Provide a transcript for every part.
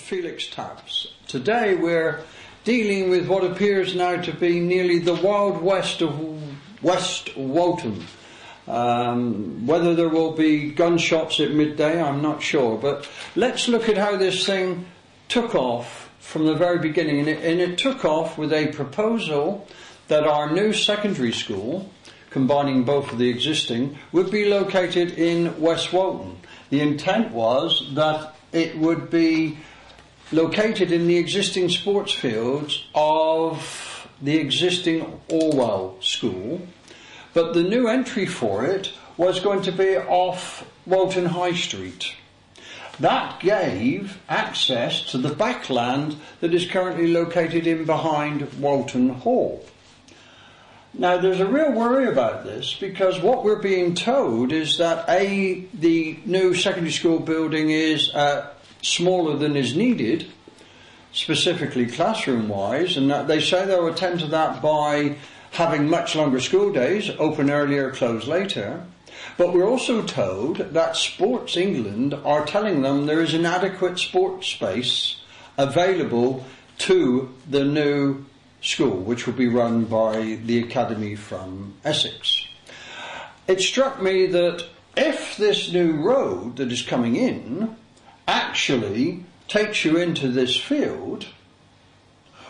Felix Tabs. Today we're dealing with what appears now to be nearly the Wild West of West Woolton. Whether there will be gunshots at midday, I'm not sure, but let's look at how this thing took off from the very beginning. And it took off with a proposal that our new secondary school, combining both of the existing, would be located in West Woolton. The intent was that it would be located in the existing sports fields of the existing Orwell School, but the new entry for it was going to be off Woolton High Street. That gave access to the backland that is currently located in behind Woolton Hall. Now there's a real worry about this, because what we're being told is that the new secondary school building is smaller than is needed, specifically classroom wise, and that they say they'll attend to that by having much longer school days, open earlier, close later. But we're also told that Sports England are telling them there is inadequate sports space available to the new school, which will be run by the Academy from Essex. It struck me that if this new road that is coming in actually takes you into this field,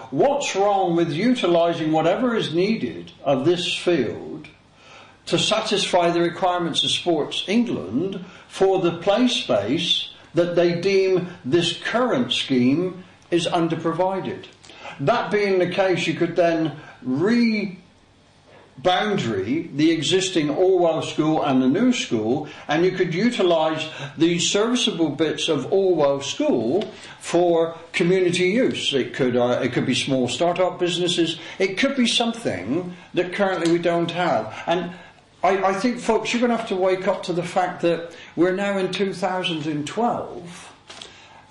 what's wrong with utilising whatever is needed of this field to satisfy the requirements of Sports England for the play space that they deem this current scheme is underprovided? That being the case, you could then boundary the existing Orwell School and the new school, and you could utilise the serviceable bits of Orwell School for community use. It could be small start-up businesses. It could be something that currently we don't have. And I think, folks, you're going to have to wake up to the fact that we're now in 2012,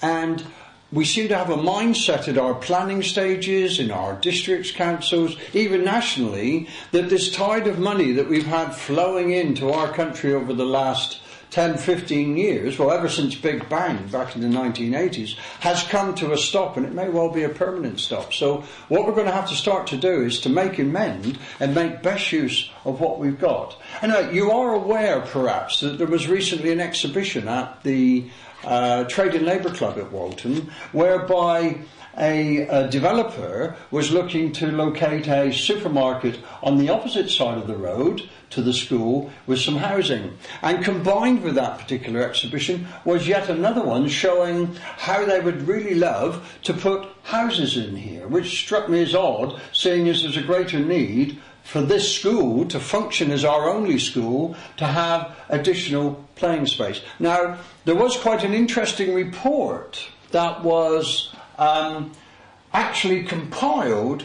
and we seem to have a mindset at our planning stages, in our districts, councils, even nationally, that this tide of money that we've had flowing into our country over the last 10, 15 years, well, ever since Big Bang back in the 1980s, has come to a stop, and it may well be a permanent stop. So what we're going to have to start to do is to make amend and make best use of what we've got. And you are aware, perhaps, that there was recently an exhibition at the Trade and Labour Club at Woolton, whereby a developer was looking to locate a supermarket on the opposite side of the road to the school with some housing. And combined with that particular exhibition was yet another one showing how they would really love to put houses in here, which struck me as odd, seeing as there's a greater need for this school to function as our only school, to have additional playing space. Now, there was quite an interesting report that was actually compiled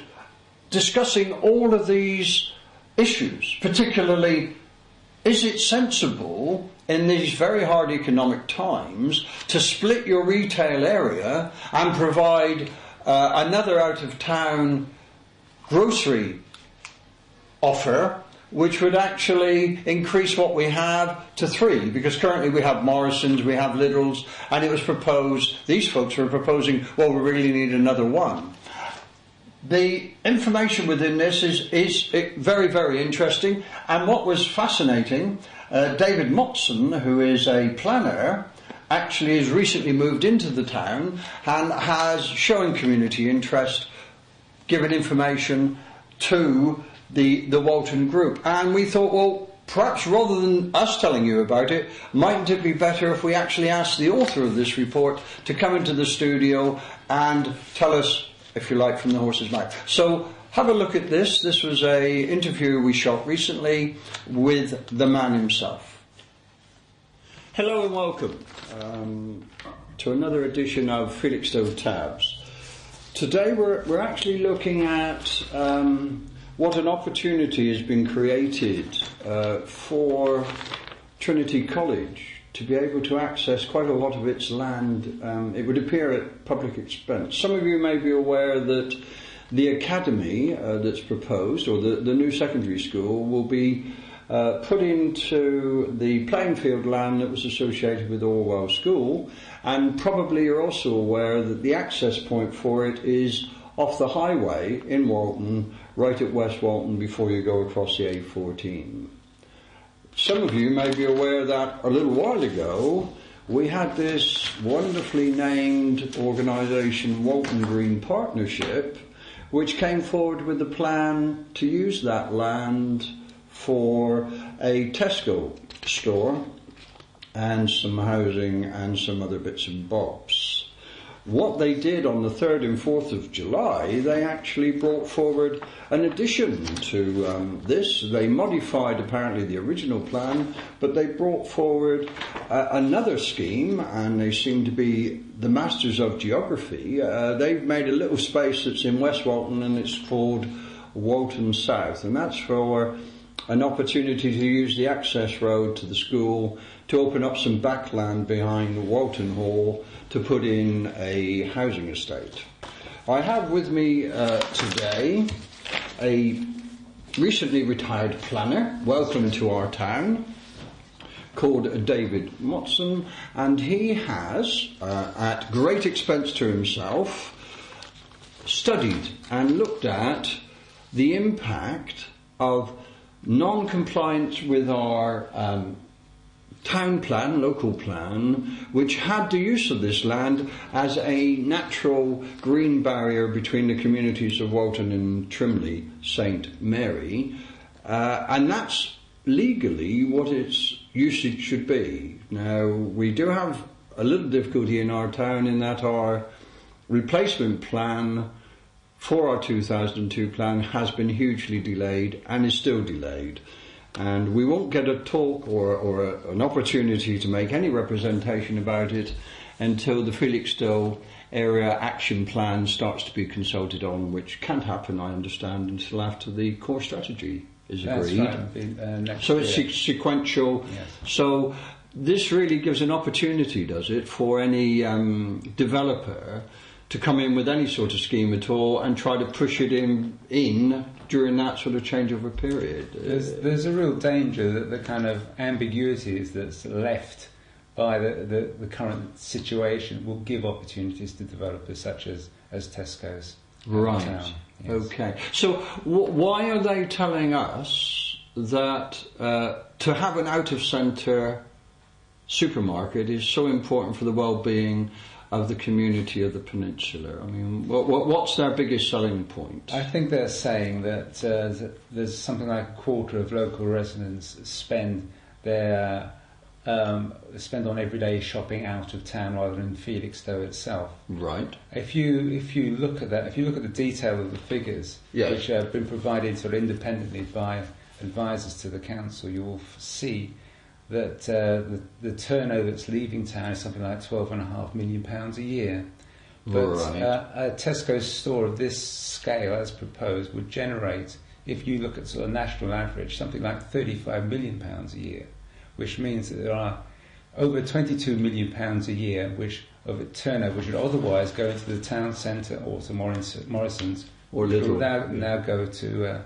discussing all of these issues, particularly, is it sensible in these very hard economic times to split your retail area and provide another out-of-town grocery offer, which would actually increase what we have to 3, because currently we have Morrison's, we have Lidl's, and it was proposed, these folks were proposing, well, we really need another 1. The information within this is very, very interesting, and what was fascinating, David Motson, who is a planner, actually has recently moved into the town and has shown community interest, given information to the Woolton group. And we thought, well, perhaps rather than us telling you about it, mightn't it be better if we actually asked the author of this report to come into the studio and tell us, if you like, from the horse's mouth. So have a look at this. This was an interview we shot recently with the man himself. Hello and welcome to another edition of Felixstowe Tabs. Today we're actually looking at what an opportunity has been created for Trinity College to be able to access quite a lot of its land, it would appear, at public expense. Some of you may be aware that the academy that's proposed, or the new secondary school, will be put into the playing field land that was associated with Orwell School, and probably you're also aware that the access point for it is off the highway in Walton, right at West Walton before you go across the A14. Some of you may be aware that a little while ago we had this wonderfully named organisation, Walton Green Partnership, which came forward with a plan to use that land for a Tesco store and some housing and some other bits and bobs. What they did on the 3rd and 4th of July, they actually brought forward an addition to this. They modified apparently the original plan, but they brought forward another scheme, and they seem to be the masters of geography. They've made a little space that's in West Walton, and it's called Walton South, and that's for an opportunity to use the access road to the school to open up some backland behind Walton Hall to put in a housing estate. I have with me today a recently retired planner, welcome to our town, called David Motson, and he has, at great expense to himself, studied and looked at the impact of non-compliance with our town plan, local plan, which had the use of this land as a natural green barrier between the communities of Walton and Trimley St Mary, and that's legally what its usage should be. Now, we do have a little difficulty in our town in that our replacement plan for our 2002 plan has been hugely delayed and is still delayed. And we won't get a talk or an opportunity to make any representation about it until the Felixstowe Area Action Plan starts to be consulted on, which can't happen, I understand, until after the core strategy is agreed. That's right. So it's sequential. Yes. So this really gives an opportunity, does it, for any developer to come in with any sort of scheme at all and try to push it in during that sort of changeover period. There's a real danger that the kind of ambiguities that's left by the current situation will give opportunities to developers such as Tesco's. Right. Town. Yes. Okay. So why are they telling us that to have an out-of-centre supermarket is so important for the well-being of the community of the peninsula? I mean, what's their biggest selling point? I think they're saying that there's something like a quarter of local residents spend on everyday shopping out of town rather than Felixstowe itself. Right. If you look at that, if you look at the detail of the figures, yes, which have been provided sort of independently by advisors to the council, you will see that the turnover that's leaving town is something like £12.5 million a year. But right. A Tesco store of this scale, as proposed, would generate, if you look at sort of national average, something like £35 million a year, which means that there are over £22 million a year which of a turnover which would otherwise go into the town centre or to Morrison's, or Lidl. Now go to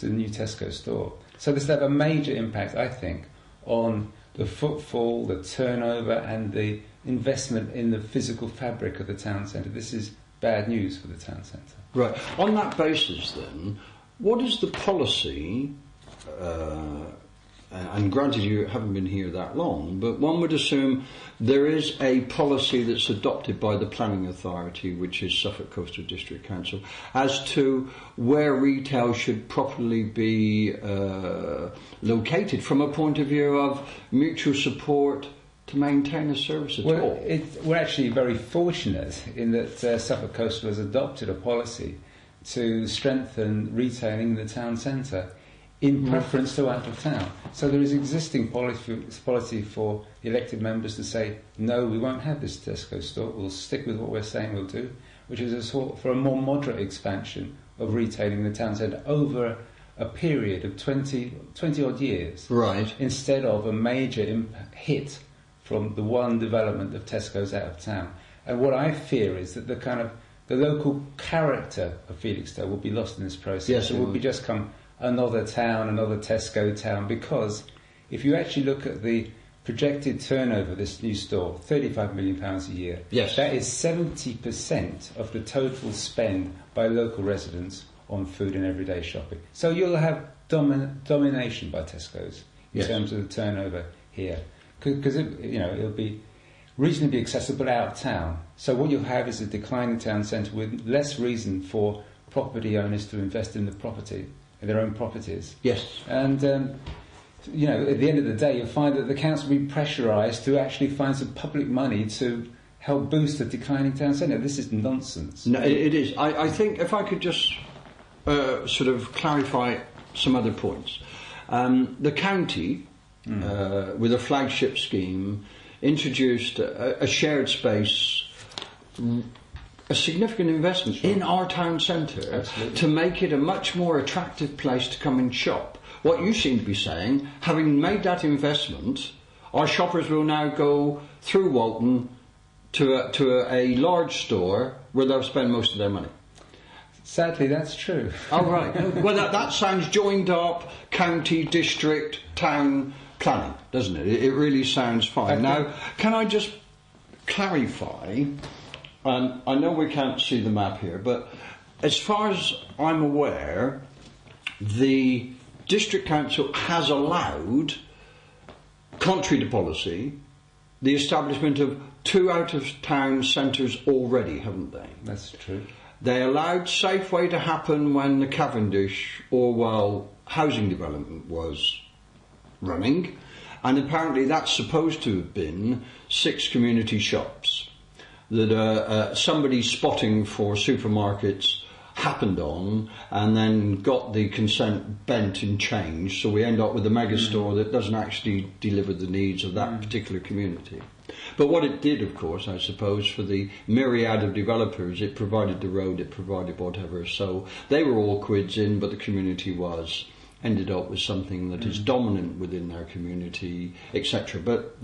the new Tesco store. So this will have a major impact, I think, on the footfall, the turnover, and the investment in the physical fabric of the town centre. This is bad news for the town centre. Right. On that basis, then, what is the policy? And granted, you haven't been here that long, but one would assume there is a policy that's adopted by the planning authority, which is Suffolk Coastal District Council, as to where retail should properly be located from a point of view of mutual support to maintain a service at all. We're actually very fortunate in that Suffolk Coastal has adopted a policy to strengthen retailing in the town centre in preference to out of town. So there is existing policy for the elected members to say, no, we won't have this Tesco store, we'll stick with what we're saying we'll do, which is a sort for a more moderate expansion of retailing in the town centre over a period of 20 odd years. Right. Instead of a major hit from the one development of Tesco's out of town. And what I fear is that the local character of Felixstowe will be lost in this process. Yes, it will be just come another town, another Tesco town, because if you actually look at the projected turnover of this new store, £35 million a year, Yes. that is 70% of the total spend by local residents on food and everyday shopping. So you'll have domination by Tesco's in Yes. terms of the turnover here, because it'll be reasonably accessible out of town. So what you'll have is a declining town centre with less reason for property owners to invest in their own properties. Yes. And at the end of the day, you'll find that the council will be pressurised to actually find some public money to help boost the declining town centre. This is nonsense. No, it is. I think if I could just sort of clarify some other points. The county, with a flagship scheme, introduced a shared space, a significant investment in our town centre to make it a much more attractive place to come and shop. What you seem to be saying, having made that investment, our shoppers will now go through Walton to a large store where they'll spend most of their money. Sadly, that's true. Oh, right. Well, that sounds joined up county, district, town planning, doesn't it? It really sounds fine. Now, can I just clarify, I know we can't see the map here, but as far as I'm aware, the District Council has allowed, contrary to policy, the establishment of 2 out-of-town centres already, haven't they? That's true. They allowed Safeway to happen when the Cavendish Orwell housing development was running, and apparently that's supposed to have been 6 community shops that somebody spotting for supermarkets happened on, and then got the consent bent and changed, so we end up with a mega store that doesn't actually deliver the needs of that particular community. But what it did, of course, I suppose, for the myriad of developers, it provided the road, it provided whatever, so they were all quids in, but the community ended up with something that is dominant within their community, etc. But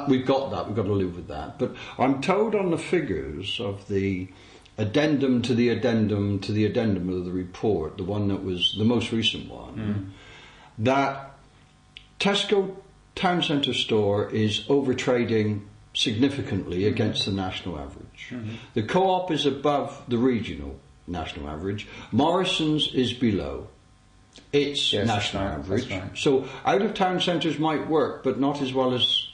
we've got to live with that. But I'm told on the figures of the addendum to the addendum to the addendum of the report, the one that was the most recent one, that Tesco Town Centre store is overtrading significantly against the national average. The Co-op is above the regional national average. Morrison's is below its national average. Right. So out-of-town centres might work, but not as well as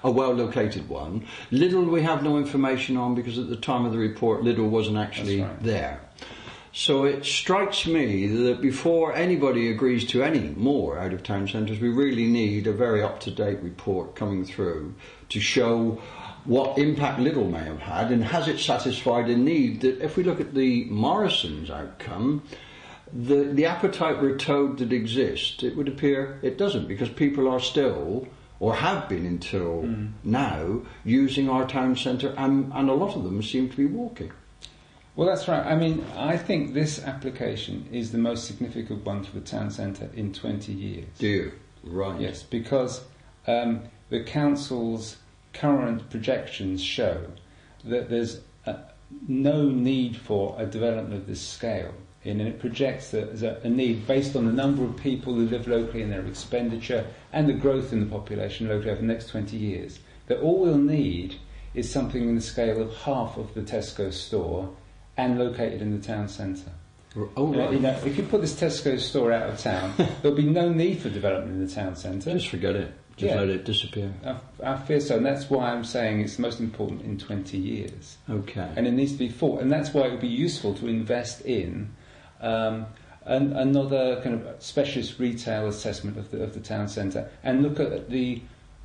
a well-located one. Lidl we have no information on, because at the time of the report Lidl wasn't actually there. So it strikes me that before anybody agrees to any more out-of-town centres, we really need a very up-to-date report coming through to show what impact Lidl may have had, and has it satisfied a need that, if we look at the Morrison's outcome, the appetite retort that exists, it would appear it doesn't, because people are still, or have been until now, using our town centre, and a lot of them seem to be walking. Well, that's right. I mean, I think this application is the most significant one for the town centre in 20 years. Do you? Right. Yes, because the council's current projections show that there's no need for a development of this scale. And it projects that there's a need based on the number of people who live locally and their expenditure and the growth in the population locally over the next 20 years, that all we'll need is something in the scale of half of the Tesco store and located in the town centre. Oh, right. If you put this Tesco store out of town, there'll be no need for development in the town centre. Just forget it. Just let it disappear. I fear so, and that's why I'm saying it's most important in 20 years. Okay. And it needs to be fought, and that's why it would be useful to invest in another kind of specialist retail assessment of the town centre, and look at the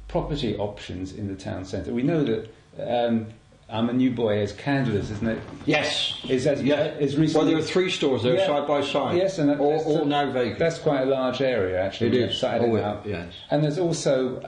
property options in the town centre. We know that I'm a new boy as Candler's, isn't it? Yes. Is recently. Well, there are 3 stores there side by side. Yes, and all now vacant. That's quite a large area, actually. It is. Yes. And there's also.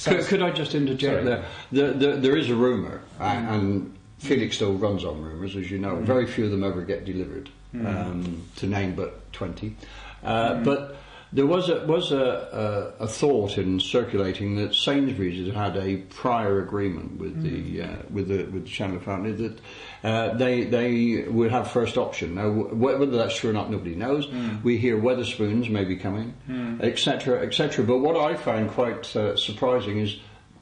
Could I just interject there? There is a rumour, and Felixstowe runs on rumours, as you know. Very few of them ever get delivered, to name but 20. But There was a thought in circulating that Sainsbury's had a prior agreement with the Chandler family that they would have first option. Now, whether that's true or not, nobody knows. We hear Wetherspoons may be coming, etc., etc. But what I found quite surprising is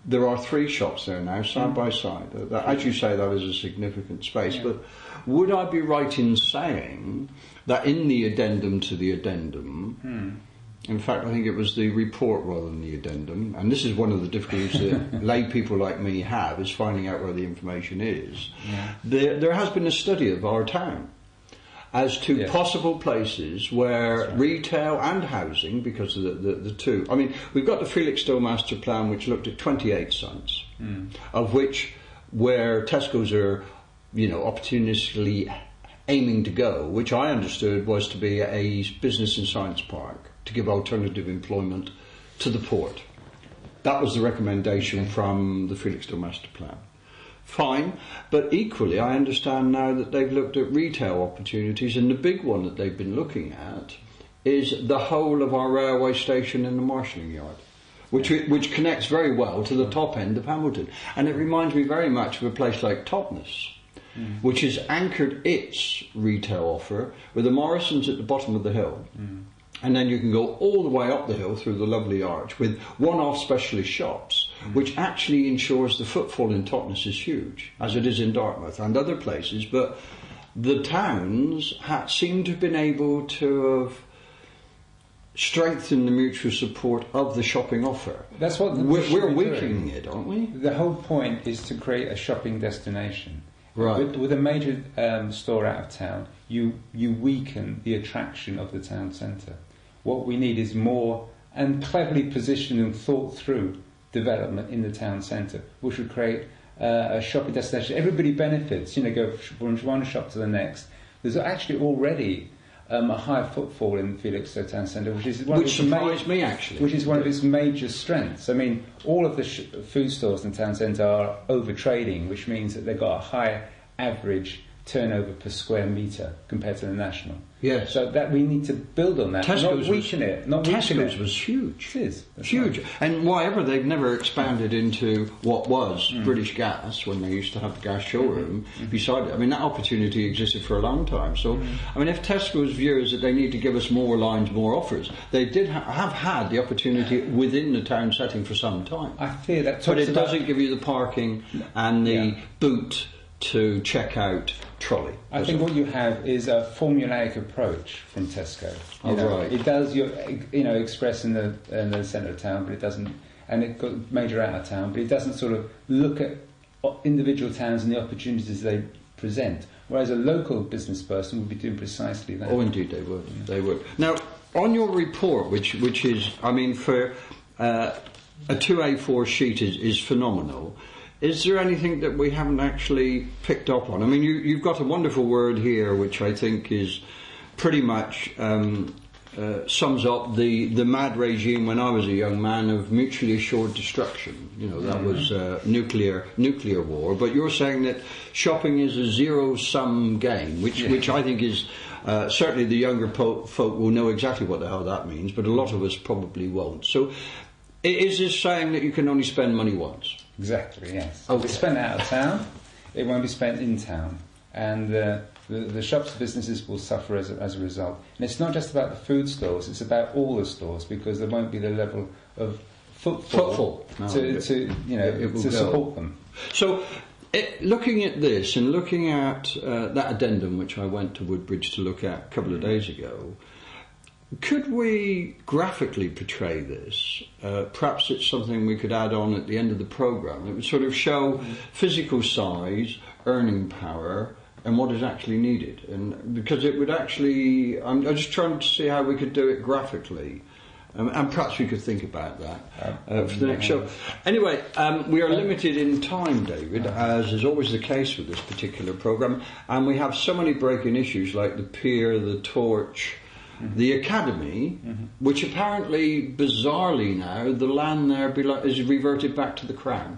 there are 3 shops there now, side by side. As you say, that is a significant space. Yeah. But would I be right in saying that in the addendum to the addendum, in fact, I think it was the report rather than the addendum, and this is one of the difficulties that lay people like me have, is finding out where the information is. Yeah. There has been a study of our town as to possible places where retail and housing, because of the two. I mean, we've got the Felixstowe Master Plan, which looked at 28 sites, of which where Tesco's are, opportunistically aiming to go, which I understood was to be a business and science park to give alternative employment to the port. That was the recommendation from the Felixstowe Master Plan. Fine, but equally I understand now that they've looked at retail opportunities, and the big one that they've been looking at is the whole of our railway station and the marshalling yard, which connects very well to the top end of Hamilton. And it reminds me very much of a place like Totnes, which has anchored its retail offer with the Morrisons at the bottom of the hill. And then you can go all the way up the hill through the lovely arch with one-off specialist shops, which actually ensures the footfall in Totnes is huge, as it is in Dartmouth and other places. But the towns seem to have been able to have strengthened the mutual support of the shopping offer. That's what we're weakening it, aren't we? The whole point is to create a shopping destination. Right. With a major store out of town, you weaken the attraction of the town centre. What we need is more and cleverly positioned and thought through development in the town centre, which would create a shopping destination. Everybody benefits. Go from one shop to the next. There's actually already a high footfall in Felixstowe Town Centre, which is one of its major strengths. I mean, all of the food stores in town centre are over trading, which means that they've got a high average turnover per square metre compared to the national. Yes. So that we need to build on that, not weaken it. Tesco's was huge. It is. Huge. Right. And whatever, they've never expanded into what was British Gas when they used to have the gas showroom beside it. I mean, that opportunity existed for a long time. So, I mean, if Tesco's view is that they need to give us more lines, more offers, they did have had the opportunity within the town setting for some time. I fear that. But it doesn't give you the parking and the boot to check out trolley. I think what you have is a formulaic approach from Tesco. Right. It does express in the centre of town, but it doesn't, and it got major out of town, but it doesn't sort of look at individual towns and the opportunities they present. Whereas a local business person would be doing precisely that. Oh, indeed, they would. Yeah. They would. Now, on your report, which is, I mean, for a 2A4 sheet is phenomenal. Is there anything that we haven't actually picked up on? I mean, you've got a wonderful word here, which I think is pretty much sums up the mad regime when I was a young man of mutually assured destruction. That was nuclear war. But you're saying that shopping is a zero-sum game, which I think is certainly the younger folk will know exactly what the hell that means, but a lot of us probably won't. So, is this saying that you can only spend money once? Exactly, yes. Okay. If it's spent out of town, it won't be spent in town. And the shops, businesses will suffer as a result. And it's not just about the food stores, it's about all the stores, because there won't be the level of footfall to support them. So, looking at this and looking at that addendum, which I went to Woodbridge to look at a couple of days ago, could we graphically portray this? Perhaps it's something we could add on at the end of the programme. It would sort of show physical size, earning power, and what is actually needed. And because it would actually, I'm just trying to see how we could do it graphically. And perhaps we could think about that for the next show. Anyway, we are limited in time, David, as is always the case with this particular programme. And we have so many breaking issues like the pier, the torch, the academy, which apparently, bizarrely now, the land there is reverted back to the Crown.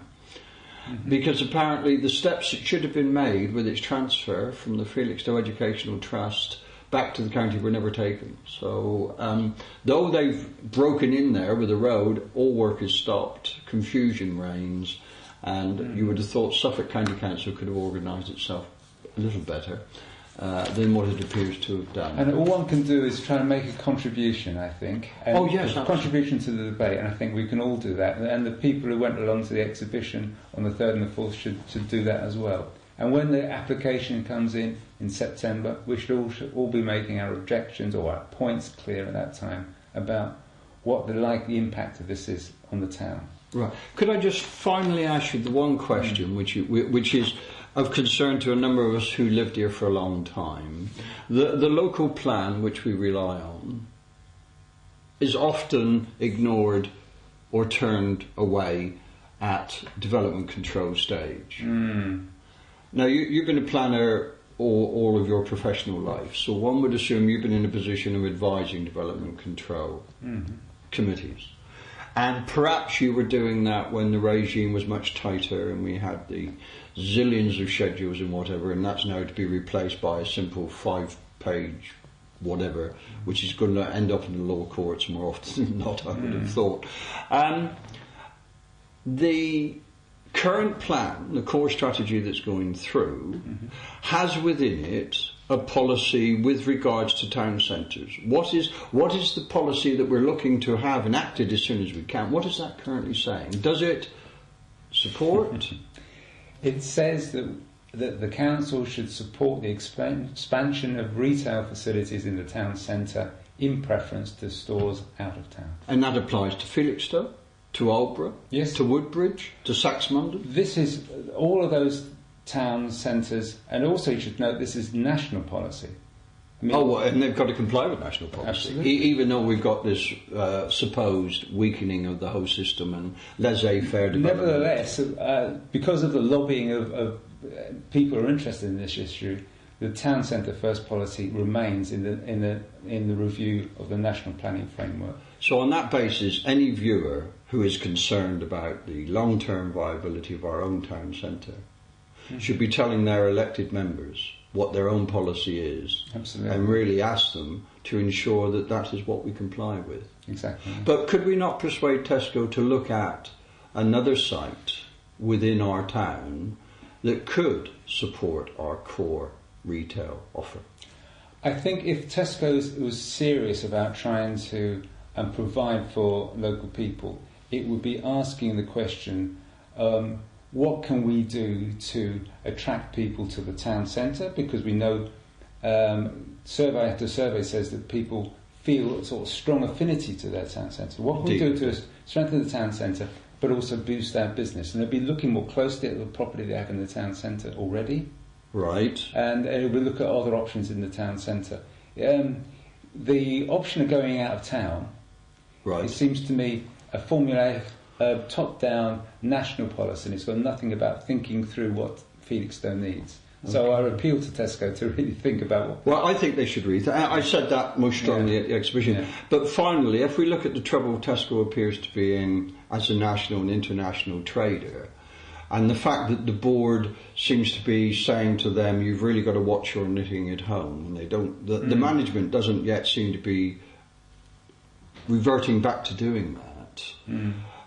Because apparently the steps that should have been made with its transfer from the Felixstowe Educational Trust back to the county were never taken. So though they've broken in there with the road, all work is stopped, confusion reigns, and you would have thought Suffolk County Council could have organised itself a little better than what it appears to have done. And all one can do is try to make a contribution, I think. And oh yes, a contribution to the debate, and I think we can all do that. And the people who went along to the exhibition on the 3rd and the 4th should do that as well. And when the application comes in September, we should all be making our objections or our points clear at that time about what the likely impact of this is on the town. Right. Could I just finally ask you the one question, which is of concern to a number of us who lived here for a long time. The local plan, which we rely on, is often ignored or turned away at development control stage. Now, you've been a planner all of your professional life, so one would assume you've been in a position of advising development control committees. And perhaps you were doing that when the regime was much tighter and we had the zillions of schedules and whatever, and that's now to be replaced by a simple 5-page whatever, which is going to end up in the law courts more often than not, I would have thought. The current plan, the core strategy that's going through, has within it a policy with regards to town centres. What is the policy that we're looking to have enacted as soon as we can? What is that currently saying? Does it support? It says that the council should support the expansion of retail facilities in the town centre in preference to stores out of town. And that applies to Felixstowe, to Aldborough, yes, to Woodbridge, to Saxmundham? This is all of those town centres, and also you should note this is national policy. I mean, and they've got to comply with national policy. Absolutely. Even though we've got this supposed weakening of the whole system and laissez-faire development. Nevertheless, because of the lobbying of people who are interested in this issue, the town centre first policy remains in the review of the national planning framework. So on that basis, any viewer who is concerned about the long-term viability of our own town centre should be telling their elected members what their own policy is. Absolutely. And really ask them to ensure that that is what we comply with. Exactly. But could we not persuade Tesco to look at another site within our town that could support our core retail offer? I think if Tesco was serious about trying to provide for local people, it would be asking the question, what can we do to attract people to the town centre? Because we know survey after survey says that people feel a sort of strong affinity to their town centre. What can we do to strengthen the town centre but also boost our business? And they'll be looking more closely at the property they have in the town centre already. Right. And we'll look at other options in the town centre. The option of going out of town, right, it seems to me a formulaic, top-down national policy, and it's got nothing about thinking through what Felixstowe needs. Okay. So I appeal to Tesco to really think about what... Well, I think they should read that. I said that most strongly at the exhibition. Yeah. But finally, if we look at the trouble Tesco appears to be in as a national and international trader, and the fact that the board seems to be saying to them, you've really got to watch your knitting at home, and they don't... The management doesn't yet seem to be reverting back to doing that.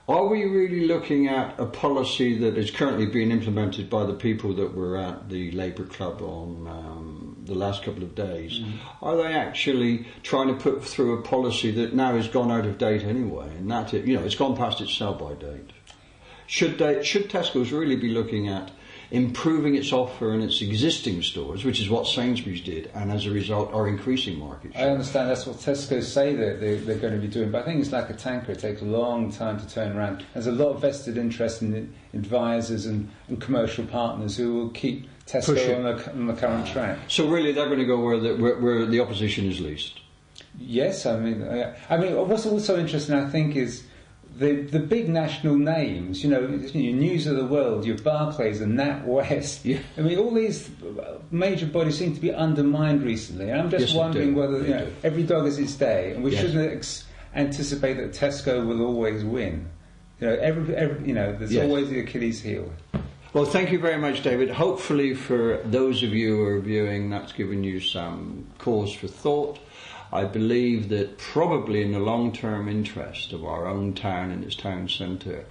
Are we really looking at a policy that is currently being implemented by the people that were at the Labour Club on the last couple of days? Are they actually trying to put through a policy that now has gone out of date anyway, and that it's gone past its sell-by date? Should Tesco's really be looking at improving its offer in its existing stores, which is what Sainsbury's did, and as a result are increasing market share? I understand that's what Tesco say they're going to be doing, but I think it's like a tanker. It takes a long time to turn around. There's a lot of vested interest in advisors and commercial partners who will keep Tesco on the current track. So really they're going to go where the opposition is least? Yes, I mean what's also interesting, I think, is the big national names, your News of the World, your Barclays and NatWest. Yeah. I mean, all these major bodies seem to be undermined recently. And I'm just wondering whether every dog has its day, and we shouldn't anticipate that Tesco will always win. There's always the Achilles heel. Well, thank you very much, David. Hopefully for those of you who are viewing, that's given you some cause for thought. I believe that probably in the long-term interest of our own town and its town centre,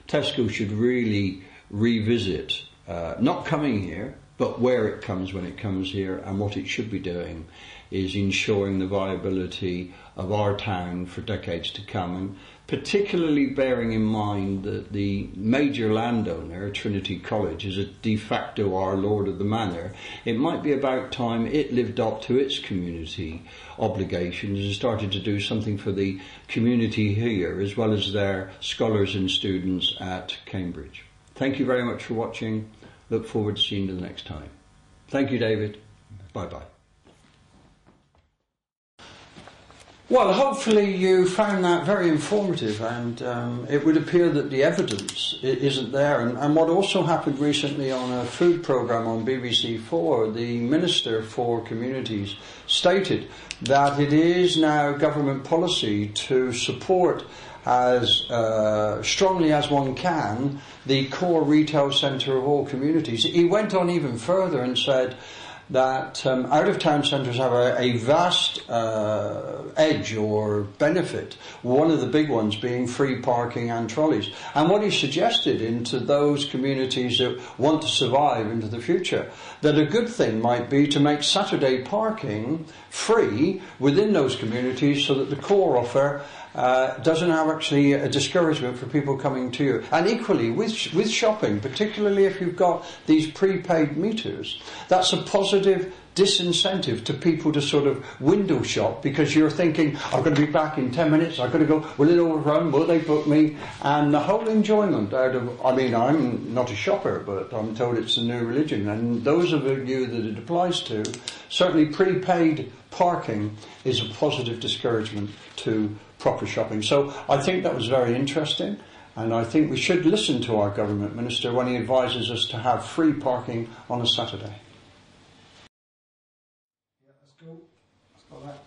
Tesco should really revisit, not coming here, but where it comes when it comes here, and what it should be doing is ensuring the viability of our town for decades to come, and particularly bearing in mind that the major landowner, Trinity College, is a de facto our Lord of the Manor. It might be about time it lived up to its community obligations and started to do something for the community here, as well as their scholars and students at Cambridge. Thank you very much for watching. Look forward to seeing you the next time. Thank you, David. Bye-bye. Well, hopefully you found that very informative, and it would appear that the evidence isn't there. And what also happened recently on a food programme on BBC4, the Minister for Communities stated that it is now government policy to support as strongly as one can the core retail centre of all communities. He went on even further and said that out-of-town centres have a vast edge or benefit, one of the big ones being free parking and trolleys. And what he suggested into those communities that want to survive into the future, that a good thing might be to make Saturday parking free within those communities so that the core offer doesn't have actually a discouragement for people coming to you. And equally with shopping, particularly if you've got these prepaid meters, that's a positive disincentive to people to sort of window shop, because you're thinking, I'm going to be back in 10 minutes, I'm going to go, will it overrun, will they book me? And the whole enjoyment out of, I mean, I'm not a shopper, but I'm told it's a new religion, and those of you that it applies to, certainly prepaid parking is a positive discouragement to proper shopping. So I think that was very interesting, and I think we should listen to our government minister when he advises us to have free parking on a Saturday. Yeah, let's go. Let's go back.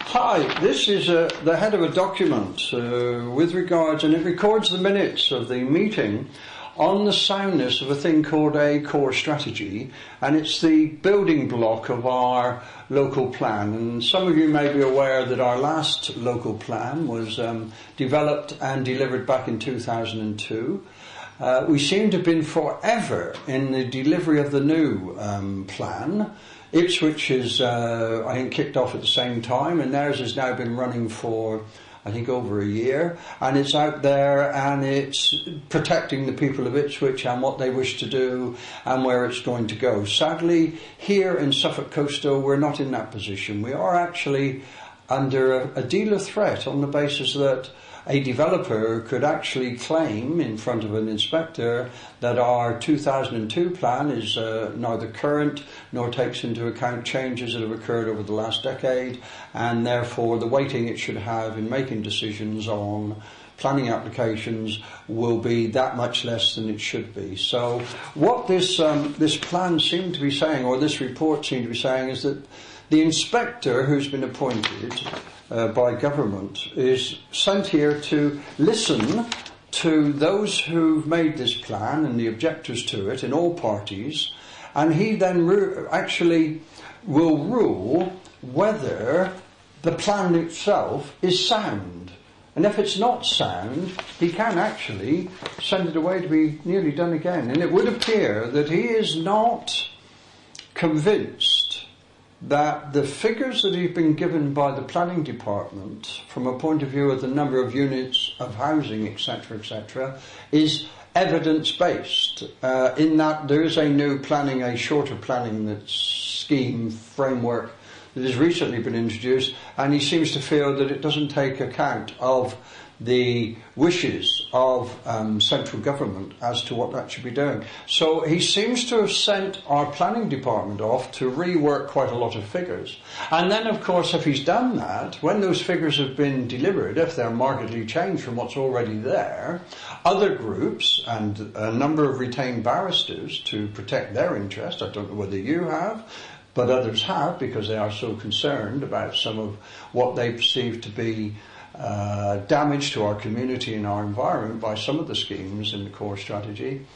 Hi, this is the head of a document with regards, and it records the minutes of the meeting on the soundness of a thing called a core strategy, and it's the building block of our local plan. And some of you may be aware that our last local plan was developed and delivered back in 2002. We seem to have been forever in the delivery of the new plan. Ipswich is, I think, kicked off at the same time, and theirs has now been running for, I think, over a year, and it's out there and it's protecting the people of Ipswich and what they wish to do and where it's going to go. Sadly, here in Suffolk Coastal, we're not in that position. We are actually under a deal of threat on the basis that a developer could actually claim in front of an inspector that our 2002 plan is neither current nor takes into account changes that have occurred over the last decade, and therefore the weighting it should have in making decisions on planning applications will be that much less than it should be. So what this plan seemed to be saying, or this report seemed to be saying, is that the inspector who's been appointed by government is sent here to listen to those who've made this plan and the objectors to it in all parties, and he then actually will rule whether the plan itself is sound. And if it's not sound, he can actually send it away to be nearly done again. And it would appear that he is not convinced that the figures that have been given by the planning department from a point of view of the number of units of housing, etc., is evidence-based, in that there is a new planning, a shorter planning scheme framework that has recently been introduced, and he seems to feel that it doesn't take account of the wishes of central government as to what that should be doing. So he seems to have sent our planning department off to rework quite a lot of figures. And then, of course, if he's done that, when those figures have been delivered, if they're markedly changed from what's already there, other groups and a number of retained barristers to protect their interest, I don't know whether you have, but others have, because they are so concerned about some of what they perceive to be damage to our community and our environment by some of the schemes in the core strategy.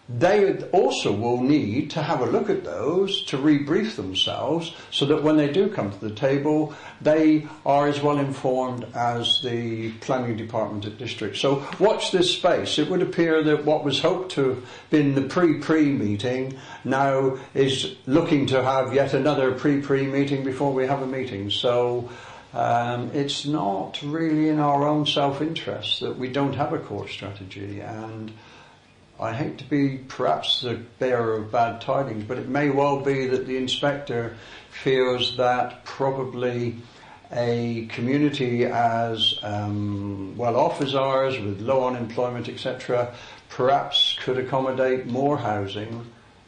they also will need to have a look at those to rebrief themselves so that when they do come to the table, they are as well informed as the planning department at district. So watch this space. It would appear that what was hoped to have been the pre-pre meeting now is looking to have yet another pre-pre meeting before we have a meeting. So it's not really in our own self-interest that we don't have a core strategy, and I hate to be perhaps the bearer of bad tidings, but it may well be that the inspector feels that probably a community as well off as ours, with low unemployment, etc., perhaps could accommodate more housing,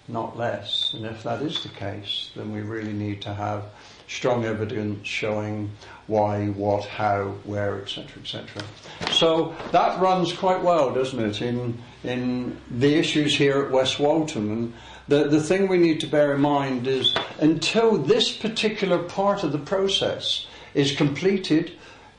not less. And if that is the case, then we really need to have strong evidence showing why, what, how, where, etc., etc. So that runs quite well, doesn't it, in the issues here at West Walton. And the thing we need to bear in mind is until this particular part of the process is completed,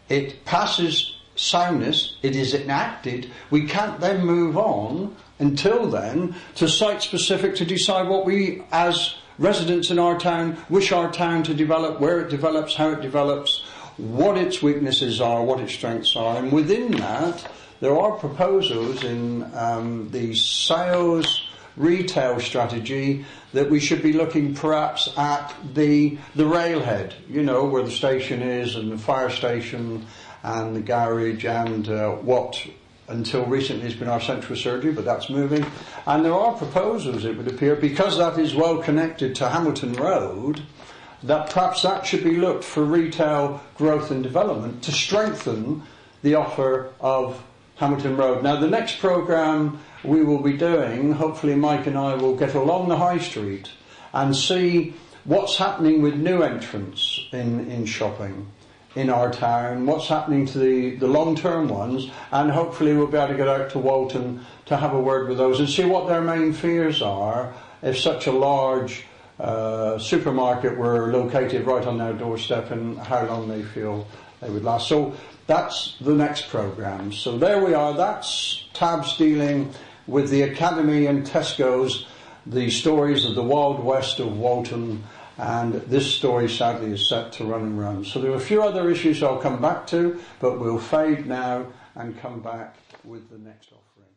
it passes soundness, it is enacted, we can't then move on until then to site-specific to decide what we as residents in our town wish our town to develop, where it develops, how it develops, what its weaknesses are, what its strengths are. And within that, there are proposals in the sales retail strategy that we should be looking perhaps at the railhead, you know, where the station is and the fire station and the garage and what until recently has been our central surgery, but that's moving. And there are proposals, it would appear, because that is well connected to Hamilton Road, that perhaps that should be looked for retail growth and development to strengthen the offer of Hamilton Road. Now, the next programme we will be doing, hopefully Mike and I will get along the high street and see what's happening with new entrants in shopping in our town, what's happening to the long-term ones, and hopefully we'll be able to get out to Walton to have a word with those and see what their main fears are if such a large supermarket were located right on their doorstep and how long they feel they would last. So that's the next programme. So there we are, that's tabs dealing with the Academy and Tesco's, the stories of the Wild West of Walton, and this story sadly is set to run and run. So there are a few other issues I'll come back to, but we'll fade now and come back with the next offering.